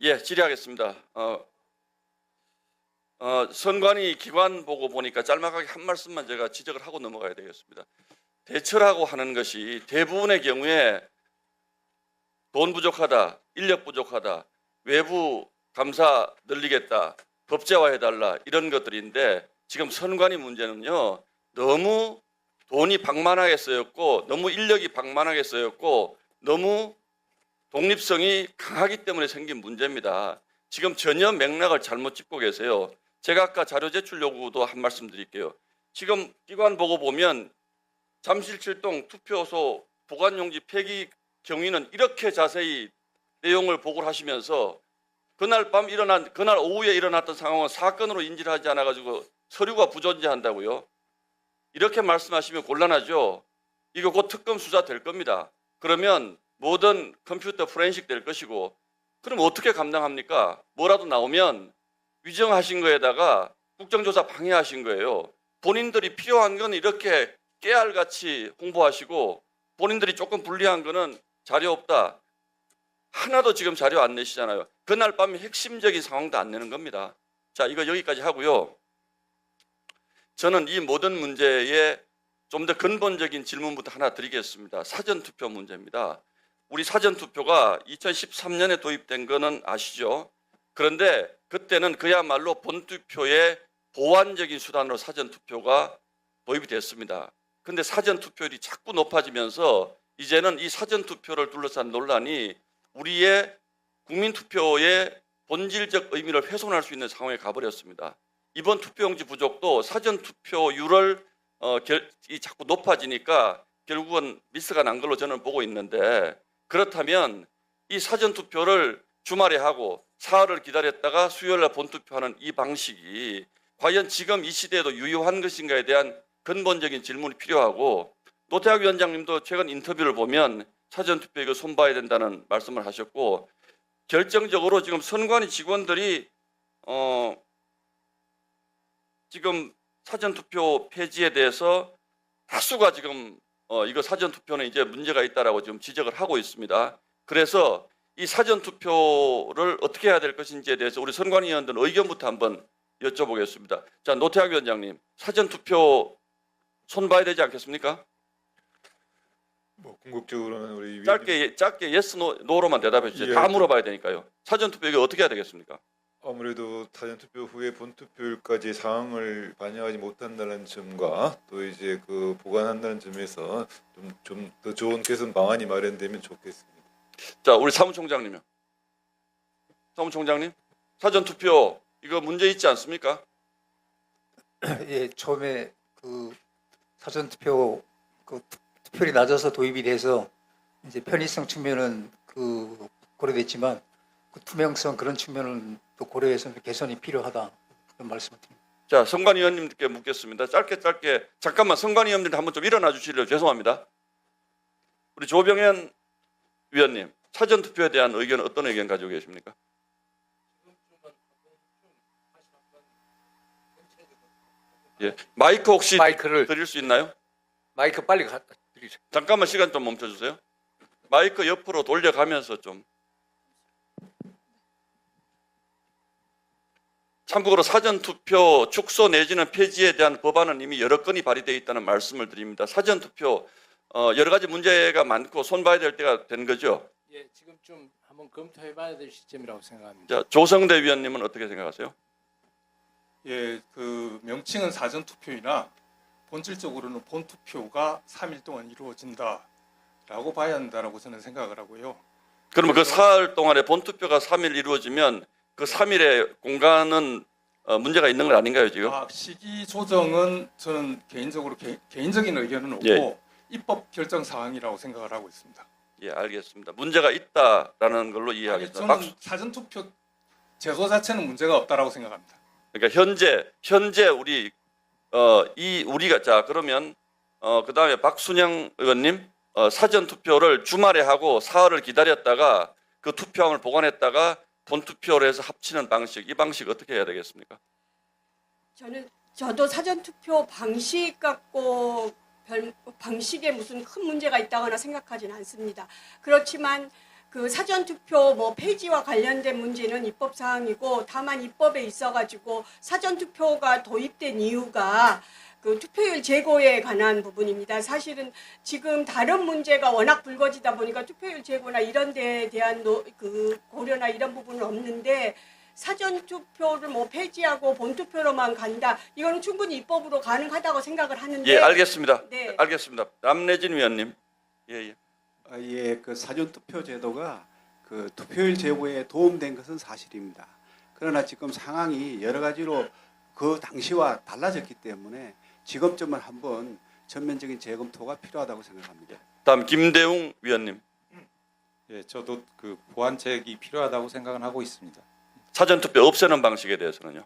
예, 질의하겠습니다. 선관위 기관 보고 보니까 짤막하게 한 말씀만 제가 지적을 하고 넘어가야 되겠습니다. 대처라고 하는 것이 대부분의 경우에 돈 부족하다, 인력 부족하다, 외부 감사 늘리겠다, 법제화해달라 이런 것들인데 지금 선관위 문제는요. 너무 돈이 방만하게 쓰였고 너무 인력이 방만하게 쓰였고 너무 독립성이 강하기 때문에 생긴 문제입니다. 지금 전혀 맥락을 잘못 짚고 계세요. 제가 아까 자료 제출 요구도 한 말씀 드릴게요. 지금 기관 보고 보면 잠실 7동 투표소 보관용지 폐기 경위는 이렇게 자세히 내용을 보고를 하시면서 그날 오후에 일어났던 상황은 사건으로 인지를 하지 않아가지고 서류가 부존재한다고요. 이렇게 말씀하시면 곤란하죠. 이거 곧 특검 수사 될 겁니다. 그러면 모든 컴퓨터 포렌식 될 것이고 그럼 어떻게 감당합니까? 뭐라도 나오면 위정하신 거에다가 국정조사 방해하신 거예요. 본인들이 필요한 건 이렇게 깨알같이 홍보하시고 본인들이 조금 불리한 거는 자료 없다. 하나도 지금 자료 안 내시잖아요. 그날 밤에 핵심적인 상황도 안 내는 겁니다. 자, 이거 여기까지 하고요. 저는 이 모든 문제에 좀 더 근본적인 질문부터 하나 드리겠습니다. 사전투표 문제입니다. 우리 사전투표가 2013년에 도입된 거는 아시죠? 그런데 그때는 그야말로 본투표의 보완적인 수단으로 사전투표가 도입이 됐습니다. 그런데 사전투표율이 자꾸 높아지면서 이제는 이 사전투표를 둘러싼 논란이 우리의 국민투표의 본질적 의미를 훼손할 수 있는 상황에 가버렸습니다. 이번 투표용지 부족도 사전투표율을 자꾸 높아지니까 결국은 미스가 난 걸로 저는 보고 있는데 그렇다면 이 사전투표를 주말에 하고 사흘을 기다렸다가 수요일날 본투표하는 이 방식이 과연 지금 이 시대에도 유효한 것인가에 대한 근본적인 질문이 필요하고 노태학 위원장님도 최근 인터뷰를 보면 사전투표 이거 손봐야 된다는 말씀을 하셨고 결정적으로 지금 선관위 직원들이 지금 사전투표 폐지에 대해서 다수가 지금 이거 사전투표는 이제 문제가 있다라고 지금 지적을 하고 있습니다. 그래서 이 사전투표를 어떻게 해야 될 것인지에 대해서 우리 선관위원들 의견부터 한번 여쭤보겠습니다. 자, 노태학 위원장님, 사전투표 손봐야 되지 않겠습니까? 뭐 궁극적으로는 우리 짧게 예스 노로만 대답해 주세요. 예. 다 물어봐야 되니까요. 사전투표 이거 어떻게 해야 되겠습니까? 아무래도 사전투표 후에 본투표율까지 상황을 반영하지 못한다는 점과 또 이제 그 보관한다는 점에서 좀 더 좋은 개선 방안이 마련되면 좋겠습니다. 자, 우리 사무총장님요. 사무총장님, 사전투표 이거 문제 있지 않습니까? 예, 처음에 그 사전투표 투표율이 낮아서 도입이 돼서 이제 편의성 측면은 고려됐지만 그 투명성 그런 측면은 또 고려해서 개선이 필요하다 그런 말씀을 드립니다. 자, 선관위원님께 묻겠습니다. 짧게 잠깐만 선관위원님들 한번 좀 일어나 주시려 죄송합니다. 우리 조병현 위원님, 사전투표에 대한 의견은 어떤 의견 가지고 계십니까? 예, 마이크 혹시 마이크를 드릴 수 있나요? 마이크 빨리 갖다 드리세요. 잠깐만 시간 좀 멈춰주세요. 마이크 옆으로 돌려가면서 좀. 참고로 사전투표 축소 내지는 폐지에 대한 법안은 이미 여러 건이 발의되어 있다는 말씀을 드립니다. 사전투표 여러 가지 문제가 많고 손봐야 될 때가 된 거죠. 예, 지금 좀 한번 검토해봐야 될 시점이라고 생각합니다. 자, 조성대 위원님은 어떻게 생각하세요? 예, 그 명칭은 사전투표이나 본질적으로는 본투표가 3일 동안 이루어진다라고 봐야 한다라고 저는 생각을 하고요. 그러면 그 사흘 동안에 본투표가 3일 이루어지면 그 3일의 공간은 문제가 있는 건 아닌가요 지금? 시기 조정은 저는 개인적으로 개인적인 의견은 없고 예. 입법 결정 사항이라고 생각을 하고 있습니다. 예, 알겠습니다. 문제가 있다라는 걸로 이해하겠습니다. 저는 사전투표 제도 자체는 문제가 없다라고 생각합니다. 그러니까 현재 우리가 자 그러면 그다음에 박순영 의원님 사전 투표를 주말에 하고 사흘을 기다렸다가 그 투표함을 보관했다가 본투표를 해서 합치는 방식, 이 방식 어떻게 해야 되겠습니까? 저도 사전투표 방식 갖고 방식에 무슨 큰 문제가 있다거나 생각하지는 않습니다. 그렇지만 그 사전투표 뭐 폐지와 관련된 문제는 입법 사항이고 다만 입법에 있어가지고 사전투표가 도입된 이유가 그 투표율 제고에 관한 부분입니다. 사실은 지금 다른 문제가 워낙 불거지다 보니까 투표율 제고나 이런 데에 대한 그 고려나 이런 부분은 없는데 사전 투표를 뭐 폐지하고 본 투표로만 간다. 이거는 충분히 입법으로 가능하다고 생각을 하는데. 예, 알겠습니다. 네. 알겠습니다. 남내진 위원님. 예, 예. 예, 그 사전투표 제도가 그 투표율 제고에 도움된 것은 사실입니다. 그러나 지금 상황이 여러 가지로 그 당시와 달라졌기 때문에 지금쯤은 한번 전면적인 재검토가 필요하다고 생각합니다. 다음 김대웅 위원님. 예, 저도 그 보완책이 필요하다고 생각은 하고 있습니다. 사전투표 없애는 방식에 대해서는요.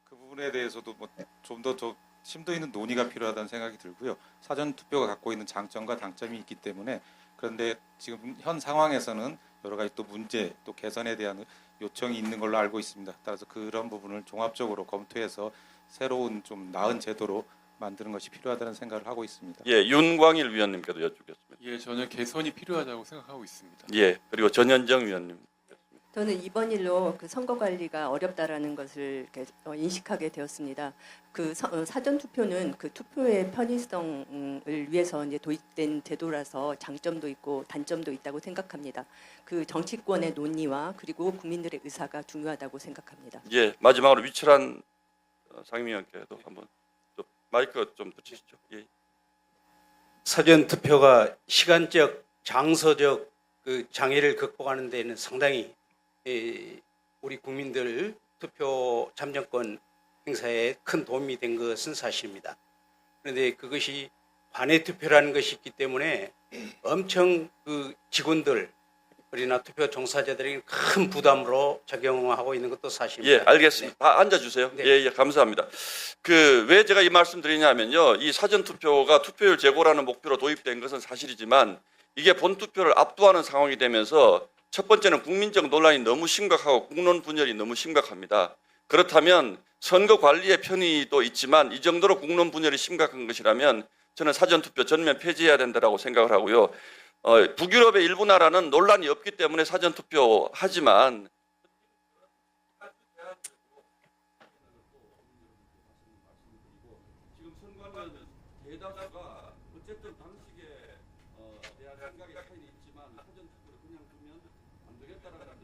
그 부분에 대해서도 뭐 좀 더 심도 있는 논의가 필요하다는 생각이 들고요. 사전 투표가 갖고 있는 장점과 단점이 있기 때문에 그런데 지금 현 상황에서는 여러 가지 또 문제 또 개선에 대한 요청이 있는 걸로 알고 있습니다. 따라서 그런 부분을 종합적으로 검토해서 새로운 좀 나은 제도로 만드는 것이 필요하다는 생각을 하고 있습니다. 예, 윤광일 위원님께도 여쭙겠습니다. 예, 저는 개선이 필요하다고 생각하고 있습니다. 예, 그리고 전현정 위원님. 저는 이번 일로 그 선거 관리가 어렵다라는 것을 이렇게 인식하게 되었습니다. 그 사전 투표는 그 투표의 편의성을 위해서 이제 도입된 제도라서 장점도 있고 단점도 있다고 생각합니다. 그 정치권의 논의와 그리고 국민들의 의사가 중요하다고 생각합니다. 예, 마지막으로 위철한 상임위원께도 한번 좀 마이크 좀 붙이시죠. 예. 사전 투표가 시간적, 장소적 그 장애를 극복하는 데는 상당히 우리 국민들 투표 참정권 행사에 큰 도움이 된 것은 사실입니다. 그런데 그것이 관외 투표라는 것이 있기 때문에 엄청 그 직원들 우리나 투표 종사자들에게 큰 부담으로 작용하고 있는 것도 사실입니다. 예, 알겠습니다. 다 앉아주세요. 네. 예, 예, 감사합니다. 그 왜 제가 이 말씀 드리냐면요, 이 사전 투표가 투표율 제고라는 목표로 도입된 것은 사실이지만 이게 본 투표를 압도하는 상황이 되면서 첫 번째는 국민적 논란이 너무 심각하고 국론 분열이 너무 심각합니다. 그렇다면 선거 관리의 편의도 있지만 이 정도로 국론 분열이 심각한 것이라면 저는 사전 투표 전면 폐지해야 된다고 생각을 하고요. 북유럽의 일부 나라는 논란이 없기 때문에 사전 투표 하지만 지금 선관위원 대다수가 어쨌든 방식에 대한 생각의 차이는 있지만 사전 투표를 그냥 두면 안 되겠다라는 데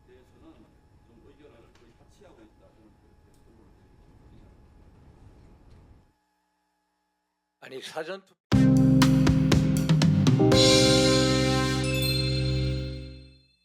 대해서는 좀 의견을 거의 같이 하고 있다. 저는 그렇게 생각합니다. 아니 사전 투표